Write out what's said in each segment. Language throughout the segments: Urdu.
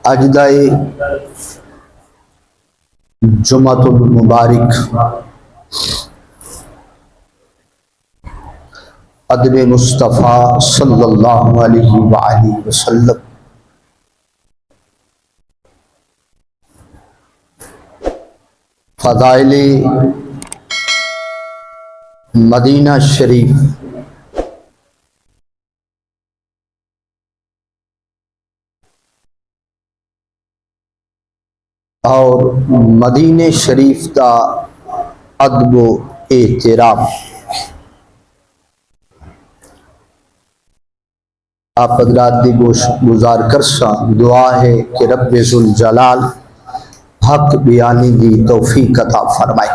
اجدائے جمعۃ المبارک ادب مصطفیٰ صلی اللہ علیہ وآلہ وسلم فضائل مدینہ شریف اور مدینہ شریف کا ادب و احترام۔ آپ حضرات دی گزار کرساں دعا ہے کہ رب ذوالجلال حق بیانی دی توفیق عطا فرمائے۔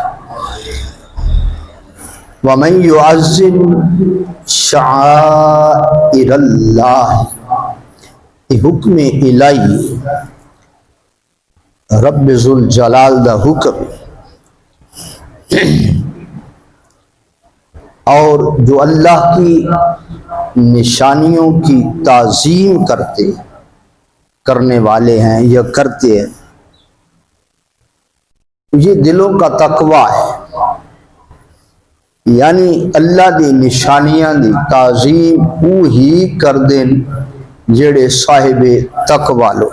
وَمَن يُعَظِّمْ شَعَائِرَ اللَّهِ، یہ حکم الہی رب ذوالجلال دا حکم، اور جو اللہ کی نشانیوں کی تعظیم کرنے والے ہیں یا کرتے ہیں، یہ دلوں کا تقویٰ ہے، یعنی اللہ دی نشانیاں دی تعظیم وہ ہی کر دیں جڑے صاحب تقویٰ لو،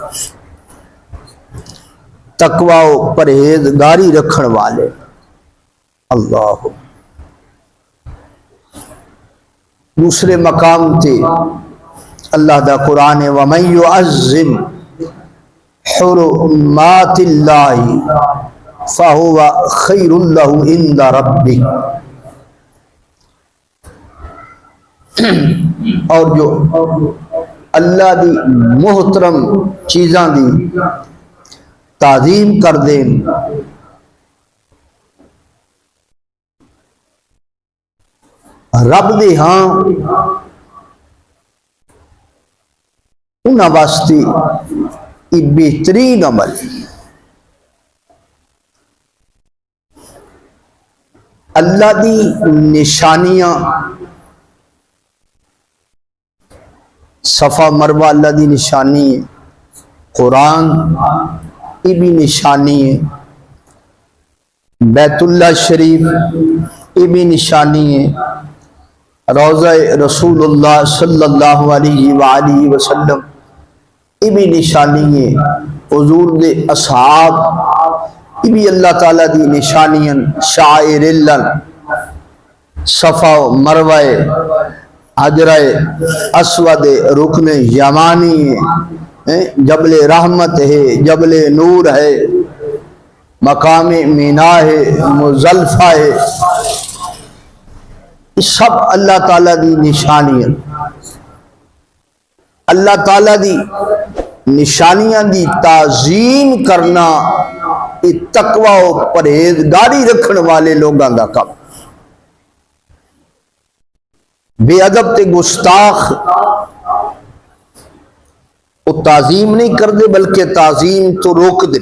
تقویٰ و پرہیزگاری رکھن والے۔ اللہ دوسرے مقام تے اللہ دا قرآن ہے وَمَن يُعَظِّمْ حُرُمَاتِ اللَّهِ فَهُوَ خَيْرٌ لَهُ عِندَ رَبِّهِ، اور جو اللہ دی محترم چیزاں دی تعظیم کر دیں، رب دے ہاں انہاں واسطے یہ بہترین عمل۔ اللہ دی نشانیاں، صفا مروہ اللہ دی نشانی ہے، قرآن یہ بھی نشانی ہے، بیت اللہ شریف یہ بھی نشانی ہے، روضہ رسول اللہ صلی اللہ علیہ وآلہ وسلم یہ بھی نشانی ہے، حضور دے اصحاب یہ بھی اللہ تعالیٰ دی نشانیاں، شعائر اللہ، صفا و مروہ، حجرہ اسود، رکن یمانی ہے، جبل رحمت ہے، جبل نور ہے، مقام مینا ہے، مزدلفہ ہے، یہ سب اللہ تعالیٰ دی نشانیاں۔ اللہ تعالیٰ دی نشانیاں دی تعظیم کرنا یہ تقویٰ و پرہیزگاری رکھن والے لوگاں دا کام۔ بے ادب تے گستاخ وہ تعظیم نہیں کر دے بلکہ تعظیم تو روک دے۔